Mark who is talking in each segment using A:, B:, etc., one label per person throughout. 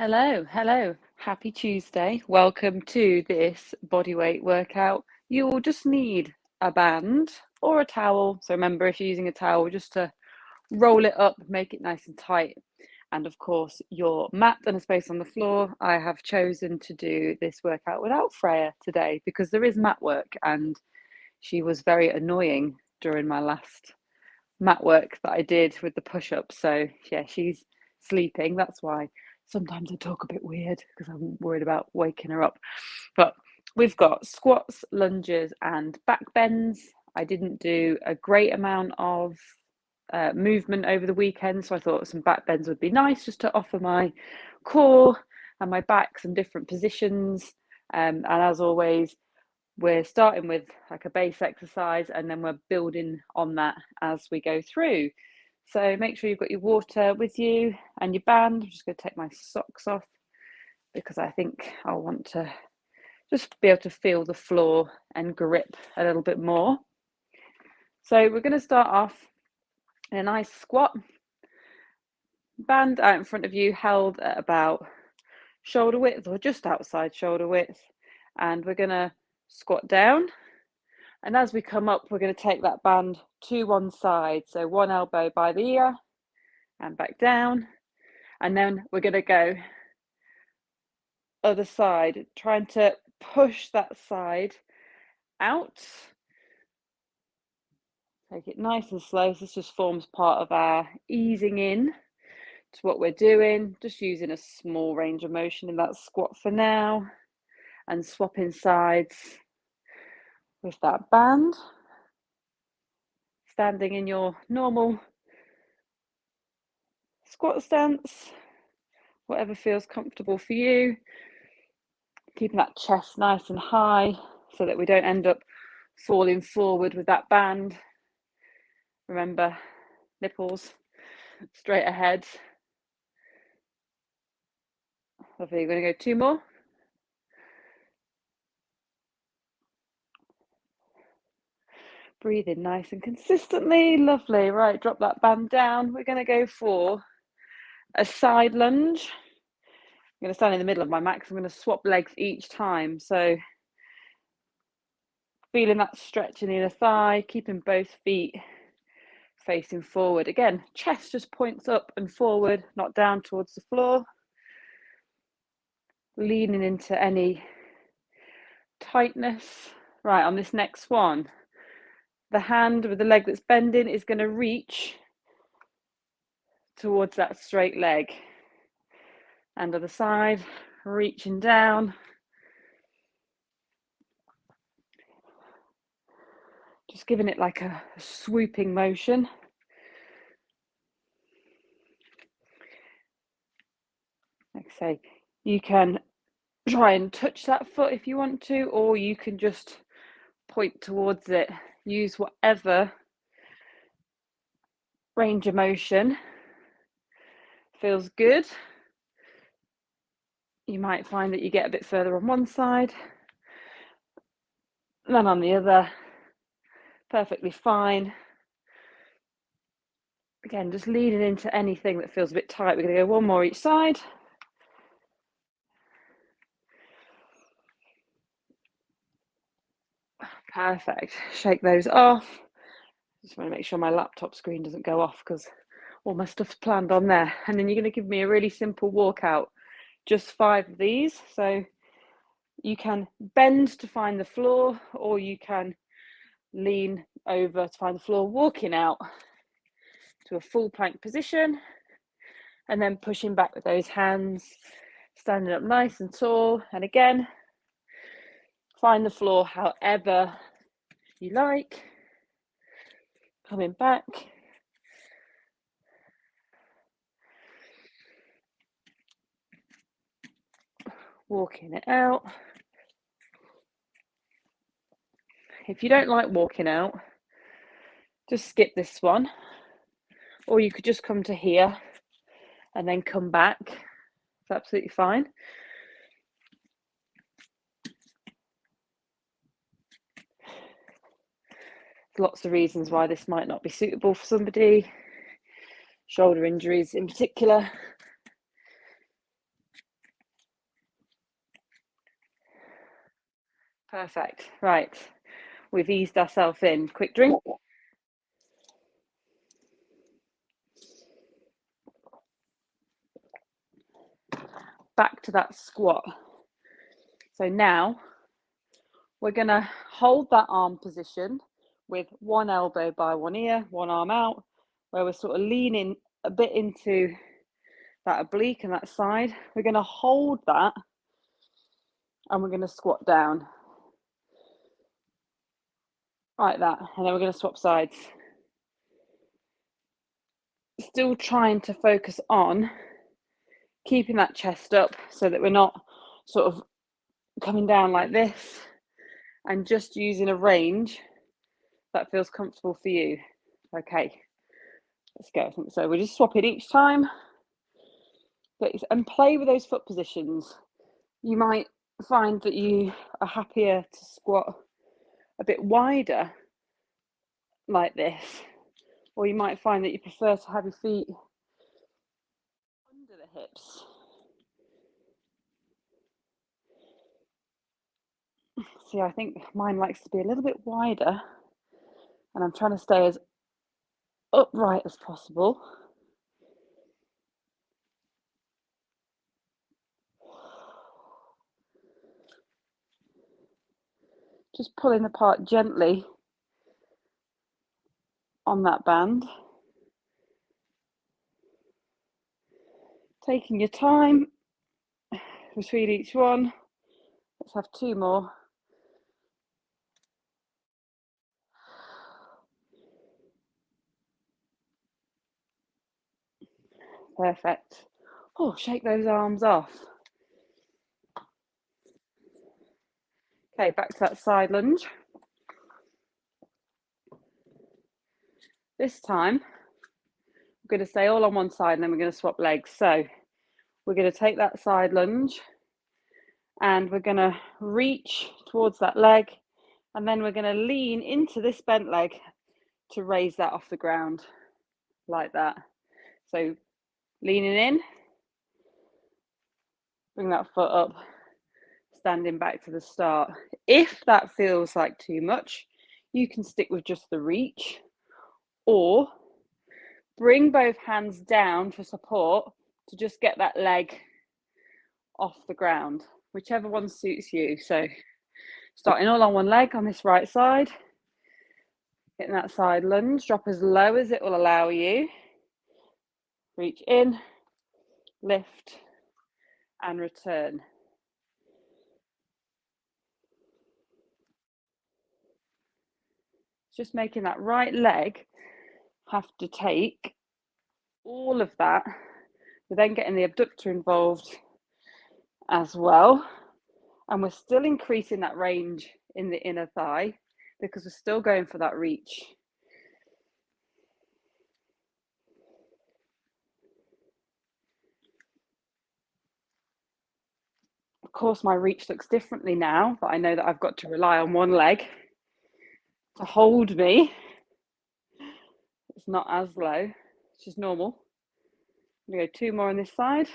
A: Hello. Happy Tuesday. Welcome to this bodyweight workout. You will just need a band or a towel. So remember, if you're using a towel, just to roll it up, make it nice and tight. And of course, your mat and a space on the floor. I have chosen to do this workout without Freya today because there is mat work and she was very annoying during my last mat work that I did with the push-ups. So yeah, she's sleeping. That's why sometimes I talk a bit weird because I'm worried about waking her up. But we've got squats, lunges, and back bends. I didn't do a great amount of movement over the weekend, so I thought some back bends would be nice just to offer my core and my back some different positions. And as always, we're starting with like a base exercise and then we're building on that as we go through. So make sure you've got your water with you and your band. I'm just going to take my socks off because I think I'll want to just be able to feel the floor and grip a little bit more. So we're going to start off in a nice squat. Band out in front of you, held at about shoulder width or just outside shoulder width. And we're going to squat down. And as we come up, we're going to take that band to one side. So one elbow by the ear and back down. And then we're going to go other side, trying to push that side out. Take it nice and slow. So this just forms part of our easing in to what we're doing. Just using a small range of motion in that squat for now. And swapping sides with that band. Standing in your normal squat stance, whatever feels comfortable for you. Keeping that chest nice and high so that we don't end up falling forward with that band. Remember, nipples straight ahead. Lovely, you're going to go 2 more. Breathe in nice and consistently. Lovely. Right, drop that band down. We're going to go for a side lunge. I'm going to stand in the middle of my mat because I'm going to swap legs each time. So feeling that stretch in the inner thigh, keeping both feet facing forward. Again, chest just points up and forward, not down towards the floor. Leaning into any tightness. Right, on this next one, the hand with the leg that's bending is going to reach towards that straight leg. And other side, reaching down. Just giving it like a swooping motion. Like I say, you can try and touch that foot if you want to, or you can just point towards it. Use whatever range of motion feels good. You might find that you get a bit further on one side than on the other. Perfectly fine. Again, just leaning into anything that feels a bit tight. We're going to go 1 more each side. Perfect. Shake those off. Just want to make sure my laptop screen doesn't go off because all my stuff's planned on there. And then you're going to give me a really simple walkout. Just 5 of these. So you can bend to find the floor, or you can lean over to find the floor, walking out to a full plank position, and then pushing back with those hands, standing up nice and tall. And again, find the floor however you like. Coming back. Walking it out. If you don't like walking out, just skip this one. Or you could just come to here and then come back. It's absolutely fine. Lots of reasons why this might not be suitable for somebody. Shoulder injuries in particular. Perfect. Right. We've eased ourselves in. Quick drink. Back to that squat. So now we're going to hold that arm position with one elbow by one ear, one arm out, where we're sort of leaning a bit into that oblique and that side. We're going to hold that and we're going to squat down like that. And then we're going to swap sides. Still trying to focus on keeping that chest up so that we're not sort of coming down like this, and just using a range that feels comfortable for you. Okay, let's go. I think so. We're just swapping each time. And play with those foot positions. You might find that you are happier to squat a bit wider like this, or you might find that you prefer to have your feet under the hips. See, I think mine likes to be a little bit wider, and I'm trying to stay as upright as possible. Just pulling apart gently on that band. Taking your time between each one. Let's have two more. Perfect. Oh, shake those arms off. Okay, back to that side lunge. This time, we're going to stay all on one side and then we're going to swap legs. So we're going to take that side lunge and we're going to reach towards that leg, and then we're going to lean into this bent leg to raise that off the ground like that. So leaning in, bring that foot up, standing back to the start. If that feels like too much, you can stick with just the reach, or bring both hands down for support to just get that leg off the ground, whichever one suits you. So starting all on one leg on this right side, getting that side lunge, drop as low as it will allow you, reach in, lift and return. Just making that right leg have to take all of that. We're then getting the abductor involved as well, and we're still increasing that range in the inner thigh because we're still going for that reach. Of course, my reach looks differently now, but I know that I've got to rely on one leg to hold me. It's not as low, it's just normal. I'm going to go two more on this side.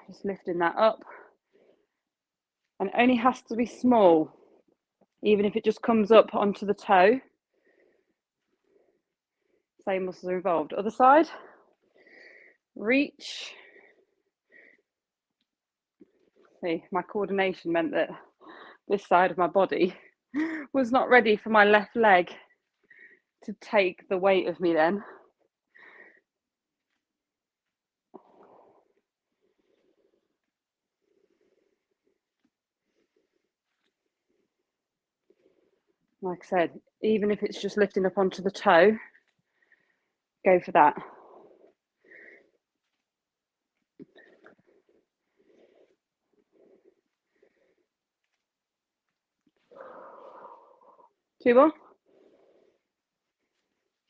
A: Just lifting that up. And it only has to be small, even if it just comes up onto the toe. Same muscles are involved. Other side. Reach. See, my coordination meant that this side of my body was not ready for my left leg to take the weight of me then. Like I said, even if it's just lifting up onto the toe, go for that. Two more.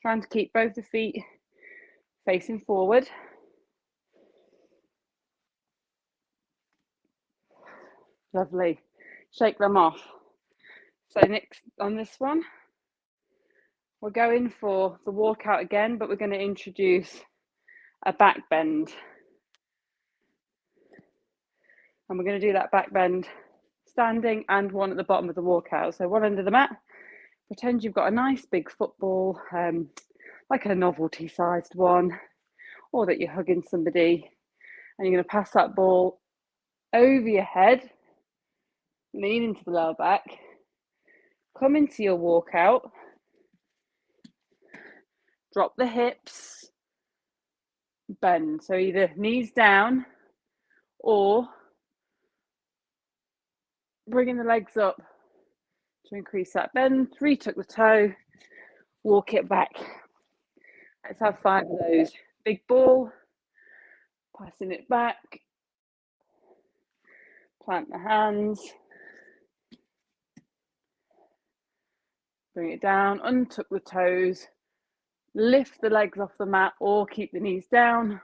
A: Trying to keep both the feet facing forward. Lovely. Shake them off. So next on this one, we're going for the walkout again, but we're going to introduce a back bend. And we're going to do that back bend standing and one at the bottom of the walkout. So one under the mat, pretend you've got a nice big football, like a novelty sized one, or that you're hugging somebody, and you're going to pass that ball over your head, lean into the lower back, come into your walkout, drop the hips, bend. So either knees down or bringing the legs up to increase that bend, retuck the toe, walk it back. Let's have 5 of those. Big ball, passing it back, plant the hands, bring it down, untuck the toes, lift the legs off the mat or keep the knees down,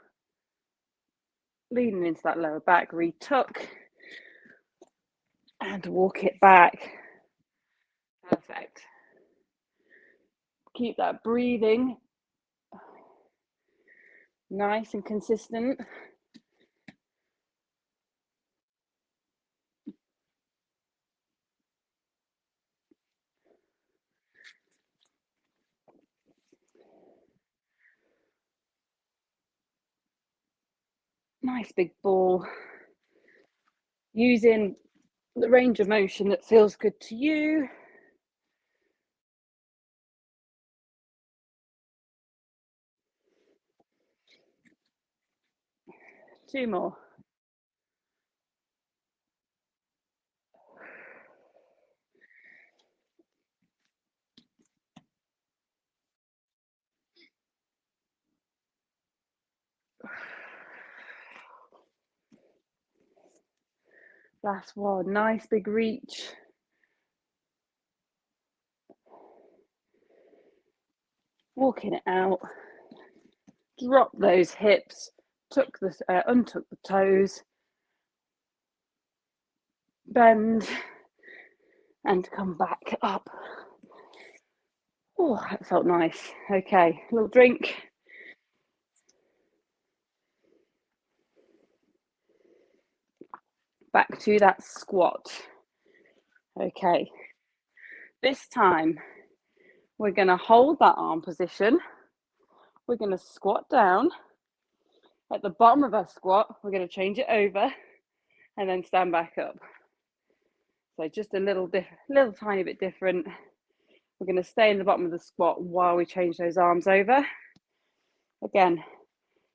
A: leaning into that lower back, retuck, and walk it back. Perfect. Keep that breathing nice and consistent. Nice big ball. Using the range of motion that feels good to you. Two more. Last one. Nice big reach. Walking it out. Drop those hips. Untuck the toes. Bend and come back up. Oh, that felt nice. Okay, a little drink. Back to that squat. Okay, this time we're going to hold that arm position. We're going to squat down. At the bottom of our squat, we're going to change it over and then stand back up. So just a little tiny bit different. We're going to stay in the bottom of the squat while we change those arms over. Again,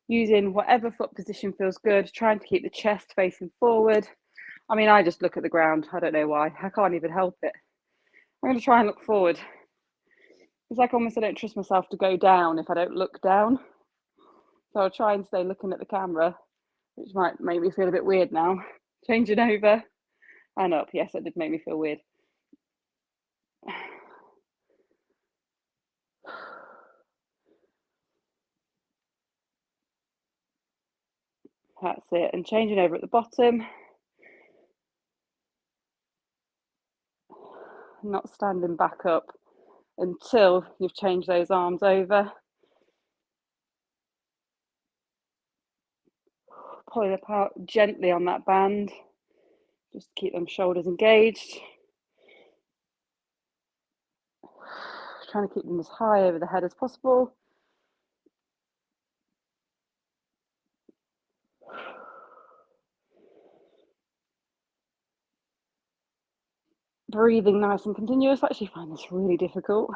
A: using whatever foot position feels good, trying to keep the chest facing forward. I mean, I just look at the ground. I don't know why. I can't even help it. I'm going to try and look forward. It's like almost I don't trust myself to go down if I don't look down. So I'll try and stay looking at the camera, which might make me feel a bit weird now. Changing over and up. Yes, that did make me feel weird. That's it. And changing over at the bottom. Not standing back up until you've changed those arms over. Pulling apart gently on that band. Just keep them shoulders engaged. Trying to keep them as high over the head as possible. Breathing nice and continuous. I actually find this really difficult.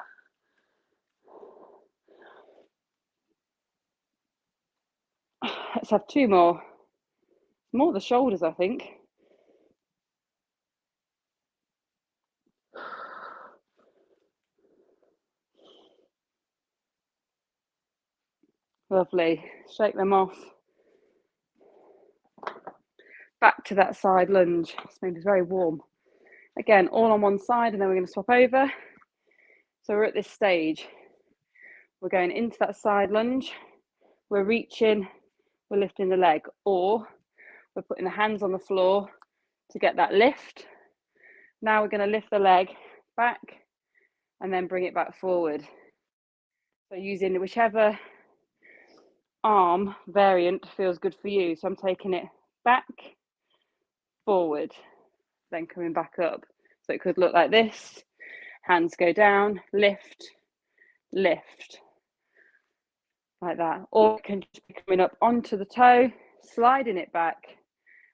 A: Let's have 2 more. More the shoulders, I think. Lovely. Shake them off. Back to that side lunge. This made me very warm. Again, all on one side, and then we're going to swap over. So we're at this stage. We're going into that side lunge. We're reaching, we're lifting the leg, or we're putting the hands on the floor to get that lift. Now we're going to lift the leg back and then bring it back forward. So using whichever arm variant feels good for you. So I'm taking it back, forward, then coming back up. So it could look like this. Hands go down, lift, lift, like that. Or it can just be coming up onto the toe, sliding it back,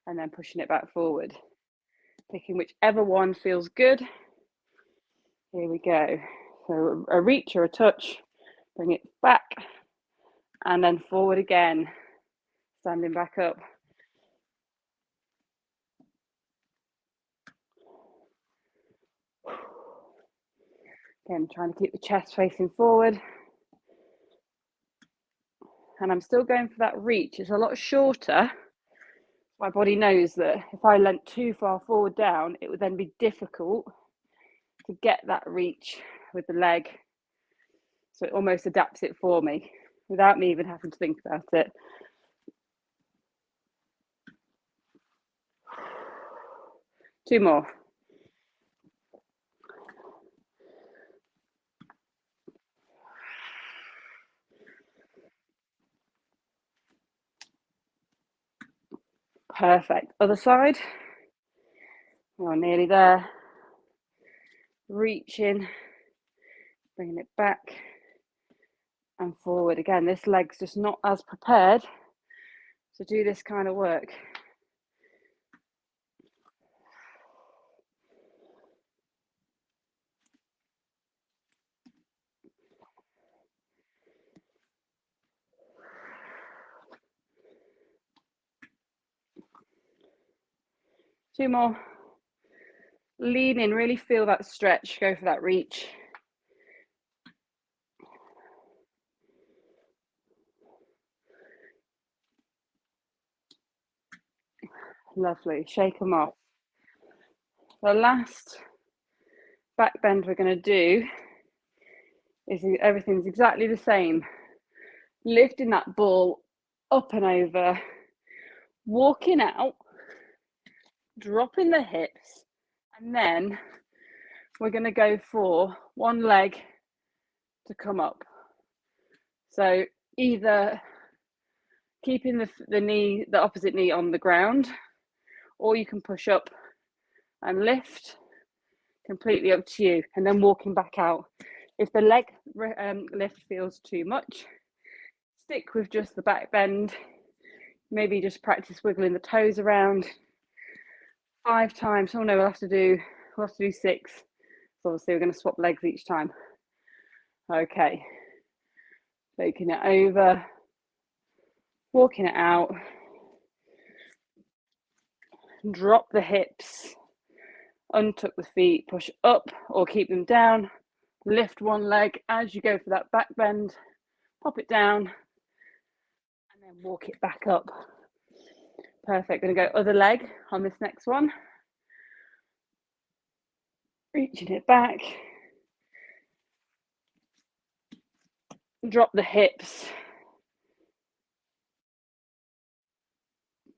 A: and then pushing it back forward. Picking whichever one feels good. Here we go. So a reach or a touch, bring it back, and then forward again, standing back up. Again, trying to keep the chest facing forward. And I'm still going for that reach. It's a lot shorter. My body knows that if I leant too far forward down, it would then be difficult to get that reach with the leg. So it almost adapts it for me without me even having to think about it. Two more. Perfect. Other side. We're nearly there. Reaching, bringing it back and forward. Again, this leg's just not as prepared to do this kind of work. Two more. Lean in, really feel that stretch, go for that reach. Lovely, shake them off. The last back bend we're going to do is everything's exactly the same. Lifting that ball up and over, walking out, dropping the hips, and then we're going to go for one leg to come up. So either keeping the opposite knee on the ground, or you can push up and lift, completely up to you, and then walking back out. If the leg lift feels too much, stick with just the back bend. Maybe just practice wiggling the toes around 5 times. Oh no, we'll have to do 6. So obviously we're going to swap legs each time. Okay, taking it over, walking it out, drop the hips, untuck the feet, push up or keep them down, lift one leg as you go for that back bend, pop it down, and then walk it back up. Perfect. Going to go other leg on this next one. Reaching it back, drop the hips.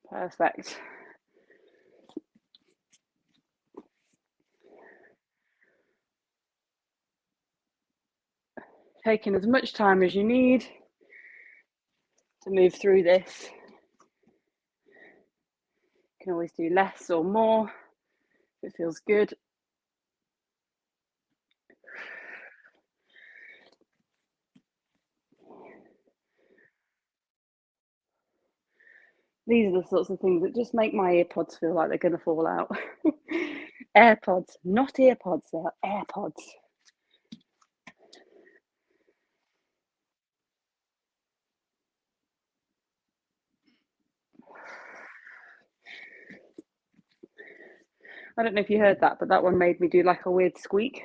A: Perfect. Taking as much time as you need to move through this. You can always do less or more if it feels good. These are the sorts of things that just make my earpods feel like they're going to fall out. AirPods, not earpods, they're AirPods. I don't know if you heard that, but that one made me do like a weird squeak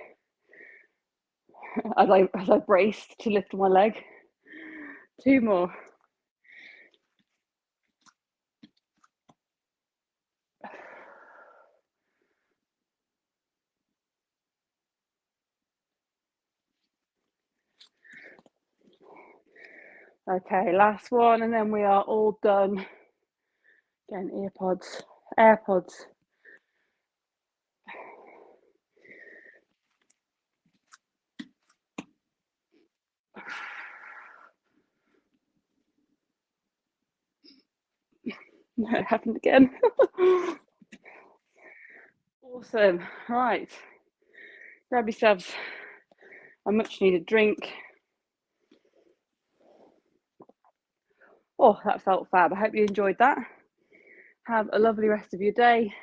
A: as I braced to lift my leg. 2 more. Okay, last one, and then we are all done. Again, earpods, AirPods. No, it happened again. Awesome. Right. Grab yourselves a much needed drink. Oh, that felt fab. I hope you enjoyed that. Have a lovely rest of your day.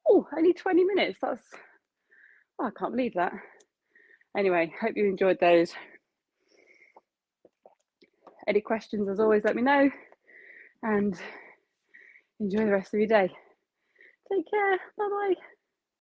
A: Oh, only 20 minutes. I can't believe that. Anyway, hope you enjoyed those. Any questions, as always, let me know, and enjoy the rest of your day. Take care. Bye bye.